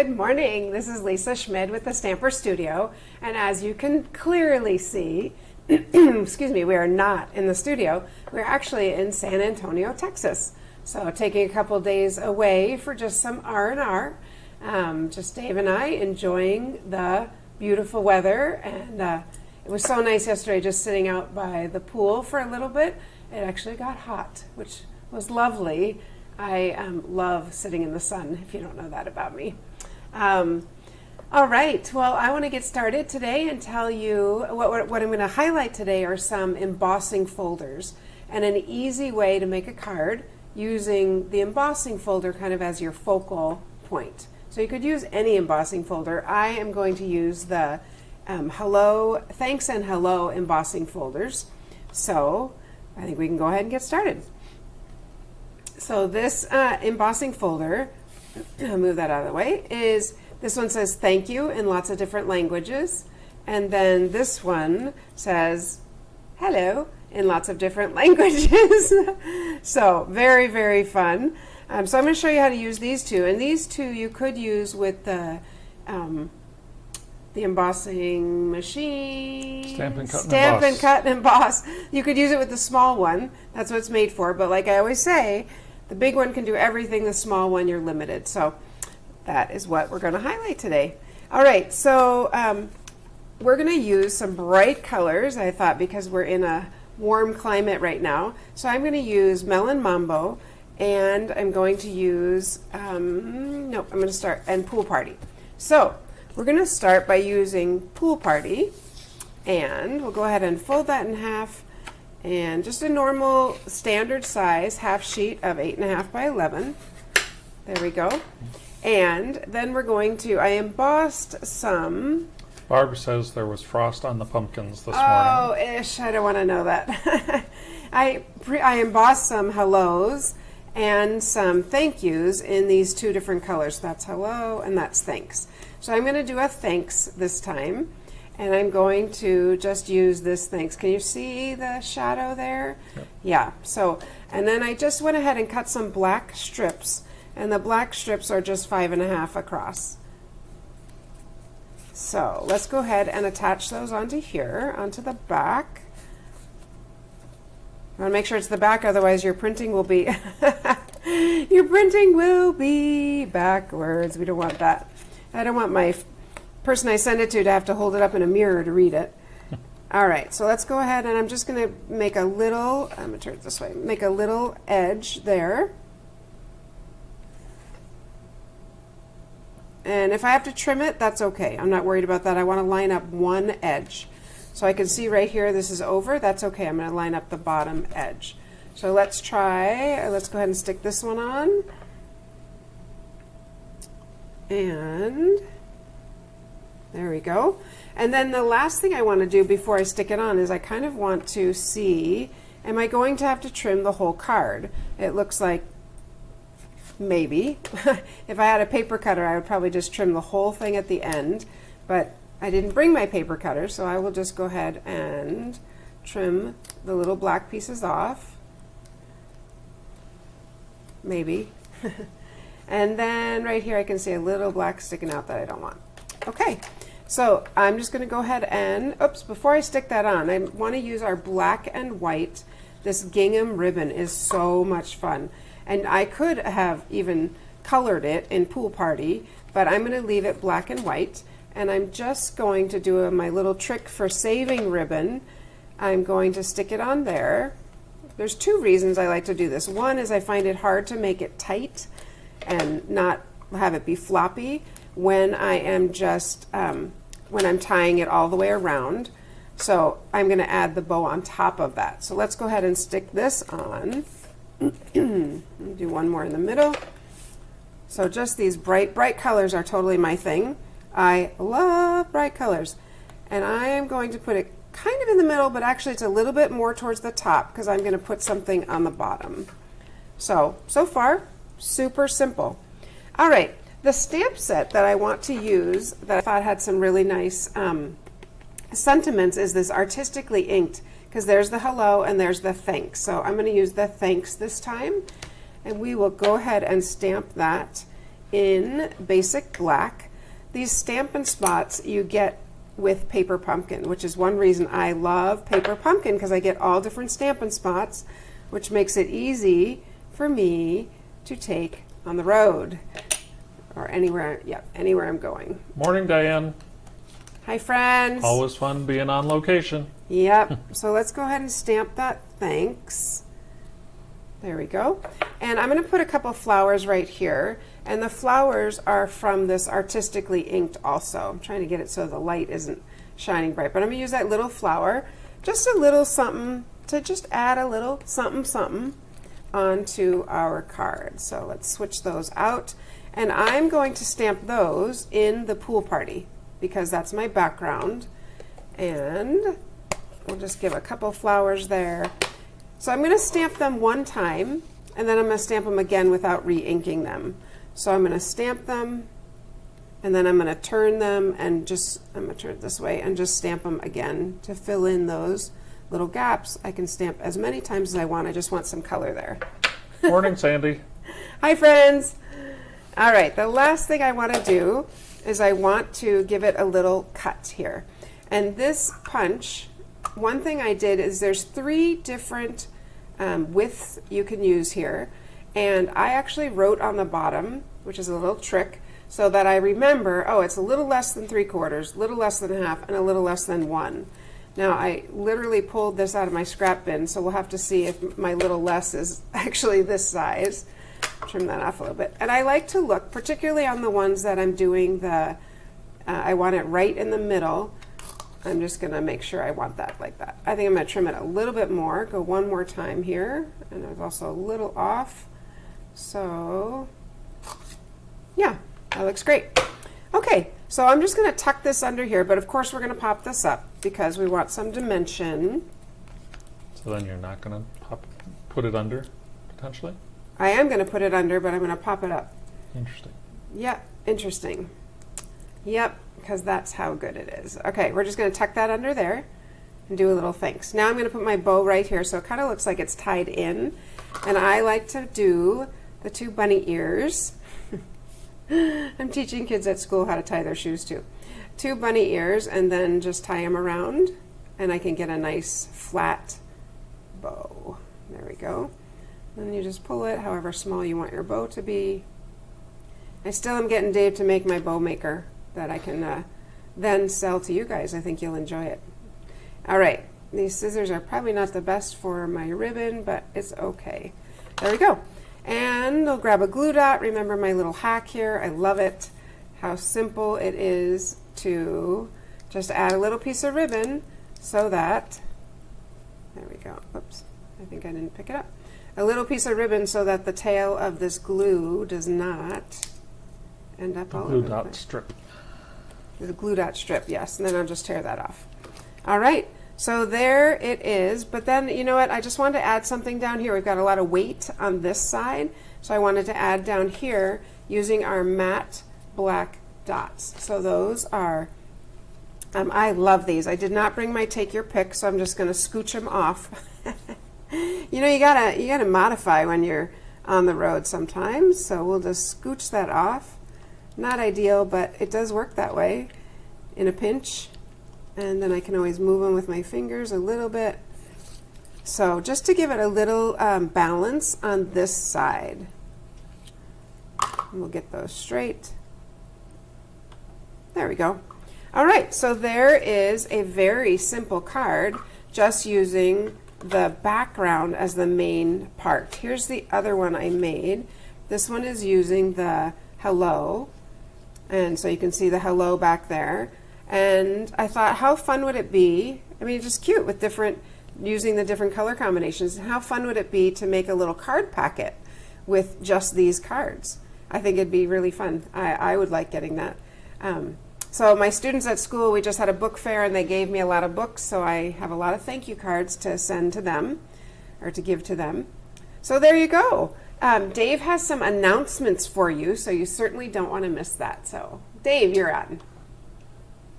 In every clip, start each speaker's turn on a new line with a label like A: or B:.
A: Good morning. This is Lisa Schmid with the Stamper Studio, and as you can clearly see, excuse me, we are not in the studio. We're actually in San Antonio, Texas. So taking a couple days away for just some R&R. Just Dave and I enjoying the beautiful weather, and it was so nice yesterday just sitting out by the pool for a little bit. It actually got hot, which was lovely. I love sitting in the sun, if you don't know that about me. All right, well, I want to get started today and tell you what I'm going to highlight today are some embossing folders and an easy way to make a card using the embossing folder kind of as your focal point. So you could use any embossing folder. I am going to use the hello, thanks and hello embossing folders. So I think we can go ahead and get started. So this embossing folder, I'll move that out of the way, this one says thank you in lots of different languages. And then this one says hello in lots of different languages. So very, very fun. So I'm going to show you how to use these two. And these two you could use with the embossing machine.
B: Stamp
A: and cut and emboss. You could use it with the small one. That's what it's made for. But like I always say, the big one can do everything. The small one, you're limited. So that is what we're going to highlight today. All right, so we're going to use some bright colors, I thought, because we're in a warm climate right now. So I'm going to use Melon Mambo, and I'm going to use, I'm going to start, and Pool Party. So we're going to start by using Pool Party, and we'll go ahead and fold that in half, and just a normal standard size half sheet of 8.5 by 11. There we go. And then we're going to, I embossed some.
B: Barb says there was frost on the pumpkins this morning.
A: Oh, ish, I don't want to know that. I embossed some hellos and some thank yous in these two different colors. That's hello and that's thanks. So I'm going to do a thanks this time. And I'm going to just use this thanks. Can you see the shadow there? Yep. Yeah. So, and then I just went ahead and cut some black strips. And the black strips are just 5.5 across. So let's go ahead and attach those onto here, onto the back. I want to make sure it's the back, otherwise your printing will be backwards. We don't want that. I don't want my person I send it to have to hold it up in a mirror to read it. All right, so let's go ahead and I'm just going to make a little, I'm going to turn it this way, make a little edge there. And if I have to trim it, that's okay. I'm not worried about that. I want to line up one edge. So I can see right here, this is over. That's okay. I'm going to line up the bottom edge. So let's try, let's go ahead and stick this one on. And there we go. And then the last thing I want to do before I stick it on is I kind of want to see, am I going to have to trim the whole card? It looks like maybe. If I had a paper cutter, I would probably just trim the whole thing at the end, but I didn't bring my paper cutter, so I will just go ahead and trim the little black pieces off. Maybe. And then right here I can see a little black sticking out that I don't want. Okay, so I'm just going to go ahead and, oops, before I stick that on, I want to use our black and white. This gingham ribbon is so much fun. And I could have even colored it in Pool Party, but I'm going to leave it black and white. And I'm just going to do my little trick for saving ribbon. I'm going to stick it on there. There's two reasons I like to do this. One is I find it hard to make it tight and not have it be floppy when I am just, when I'm tying it all the way around. So I'm going to add the bow on top of that. So let's go ahead and stick this on. Do one more in the middle. So just these bright colors are totally my thing. I love bright colors. And I am going to put it kind of in the middle, but actually it's a little bit more towards the top because I'm going to put something on the bottom. So far, super simple. All right, the stamp set that I want to use that I thought had some really nice sentiments is this artistically inked, because there's the hello and there's the thanks. So I'm going to use the thanks this time, and we will go ahead and stamp that in basic black. These Stampin' Spots you get with Paper Pumpkin, which is one reason I love Paper Pumpkin, because I get all different Stampin' Spots, which makes it easy for me to take on the road or anywhere, anywhere I'm going.
B: Morning, Diane.
A: Hi, friends.
B: Always fun being on location.
A: Yep. So let's go ahead and stamp that. Thanks. There we go. And I'm going to put a couple flowers right here. And the flowers are from this Artistically Inked also. I'm trying to get it so the light isn't shining bright. But I'm going to use that little flower, just a little something to just add a little something something onto our card. So let's switch those out. And I'm going to stamp those in the pool party because that's my background. And we'll just give a couple flowers there. So I'm going to stamp them one time, and then I'm going to stamp them again without re-inking them. So I'm going to stamp them, and then I'm going to turn them, and I'm going to turn it this way, and just stamp them again to fill in those little gaps. I can stamp as many times as I want. I just want some color there.
B: Morning, Sandy.
A: Hi, friends. All right, the last thing I want to do is I want to give it a little cut here. And this punch, one thing I did is there's 3 different widths you can use here. And I actually wrote on the bottom, which is a little trick, so that I remember, oh, it's a little less than 3/4, a little less than half, and a little less than 1. Now, I literally pulled this out of my scrap bin, so we'll have to see if my little less is actually this size. Trim that off a little bit. And I like to look, particularly on the ones that I'm doing I want it right in the middle. I'm just going to make sure I want that like that. I think I'm going to trim it a little bit more. Go one more time here. And I was also a little off. So, yeah, that looks great. Okay, so I'm just going to tuck this under here, but of course we're going to pop this up because we want some dimension.
B: So then you're not going to put it under, potentially?
A: I am going to put it under, but I'm going to pop it up.
B: Interesting.
A: Yep, interesting. Yep, because that's how good it is. Okay, we're just going to tuck that under there and do a little thanks. Now I'm going to put my bow right here so it kind of looks like it's tied in. And I like to do the 2 bunny ears. I'm teaching kids at school how to tie their shoes too. 2 bunny ears, and then just tie them around, and I can get a nice flat bow. There we go. Then you just pull it however small you want your bow to be. I still am getting Dave to make my bow maker that I can then sell to you guys. I think you'll enjoy it. All right, these scissors are probably not the best for my ribbon, but it's okay. There we go. And I'll grab a glue dot. Remember my little hack here. I love it. How simple it is to just add a little piece of ribbon so that, there we go. Oops, I think I didn't pick it up. A little piece of ribbon so that the tail of this glue does not end up all over the
B: Glue dot
A: place.
B: strip.
A: The glue dot strip, yes, and then I'll just tear that off. All right, so there it is. But then, you know what, I just wanted to add something down here. We've got a lot of weight on this side, so I wanted to add down here using our matte black dots. So those are, I love these. I did not bring my take your pick, so I'm just going to scooch them off. You know, you gotta modify when you're on the road sometimes, so we'll just scooch that off. Not ideal, but it does work that way in a pinch. And then I can always move them with my fingers a little bit. So just to give it a little balance on this side. And we'll get those straight. There we go. All right, so there is a very simple card just using the background as the main part. Here's the other one I made. This one is using the hello, and so you can see the hello back there. And I thought, how fun would it be? I mean, it's just cute with using the different color combinations. How fun would it be to make a little card packet with just these cards? I think it'd be really fun. I would like getting that. So my students at school, we just had a book fair and they gave me a lot of books, so I have a lot of thank you cards to send to them, or to give to them. So there you go. Dave has some announcements for you, so you certainly don't want to miss that. So Dave, you're on.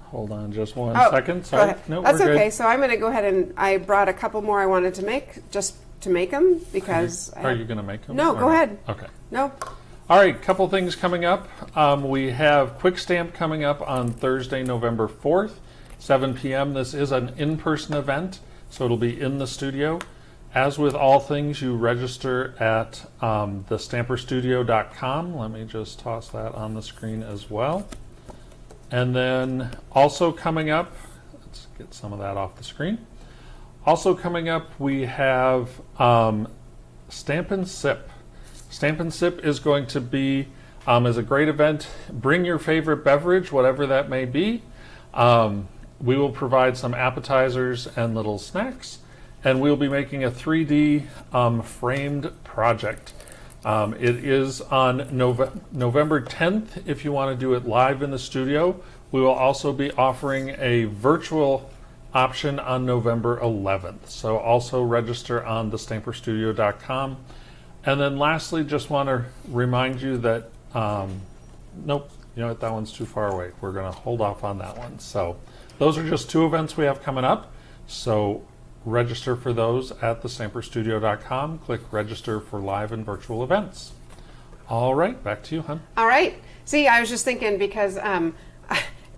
B: Hold on just one
A: Oh,
B: second.
A: go
B: Sorry.
A: ahead.
B: No,
A: That's
B: we're
A: okay.
B: good.
A: So I'm going to go ahead and I brought a couple more I wanted to make, just to make them because
B: Are you going to make them?
A: No,
B: or
A: go ahead.
B: Okay.
A: No.
B: All right, couple things coming up. We have Quick Stamp coming up on Thursday, November 4th, 7 p.m. This is an in-person event, so it'll be in the studio. As with all things, you register at thestamperstudio.com. Let me just toss that on the screen as well. And then also coming up, let's get some of that off the screen. Also coming up, we have Stamp and Sip. Stamp and Sip is going to be is a great event. Bring your favorite beverage, whatever that may be. We will provide some appetizers and little snacks, and we'll be making a 3D framed project. It is on November 10th if you want to do it live in the studio. We will also be offering a virtual option on November 11th. So also register on thestamperstudio.com. And then lastly, just want to remind you that, nope, you know what, that one's too far away. We're going to hold off on that one. So those are just two events we have coming up. So register for those at thestamperstudio.com. Click register for live and virtual events. All right, back to you, hon.
A: All right. See, I was just thinking because I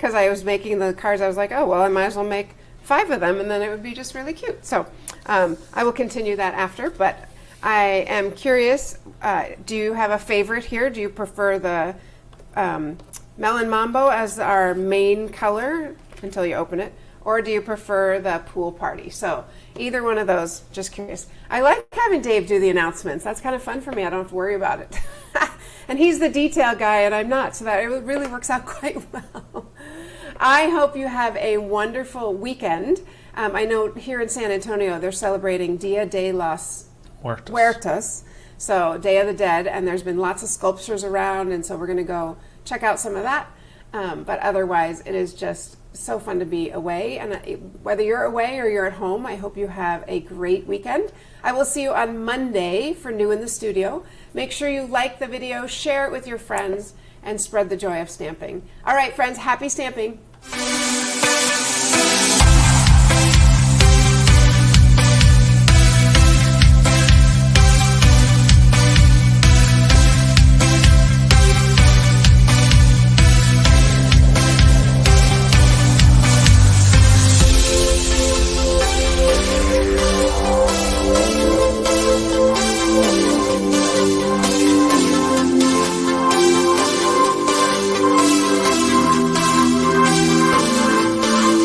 A: was making the cards, I was like, oh, well, I might as well make 5 of them, and then it would be just really cute. So I will continue that after, but I am curious, do you have a favorite here? Do you prefer the Melon Mambo as our main color until you open it? Or do you prefer the Pool Party? So either one of those, just curious. I like having Dave do the announcements. That's kind of fun for me. I don't have to worry about it. And he's the detail guy and I'm not, so that it really works out quite well. I hope you have a wonderful weekend. I know here in San Antonio, they're celebrating Dia de los Muertos, so Day of the Dead, and there's been lots of sculptures around, and so we're going to go check out some of that. But otherwise, it is just so fun to be away, and whether you're away or you're at home, I hope you have a great weekend. I will see you on Monday for New in the Studio. Make sure you like the video, share it with your friends, and spread the joy of stamping. All right, friends, happy stamping.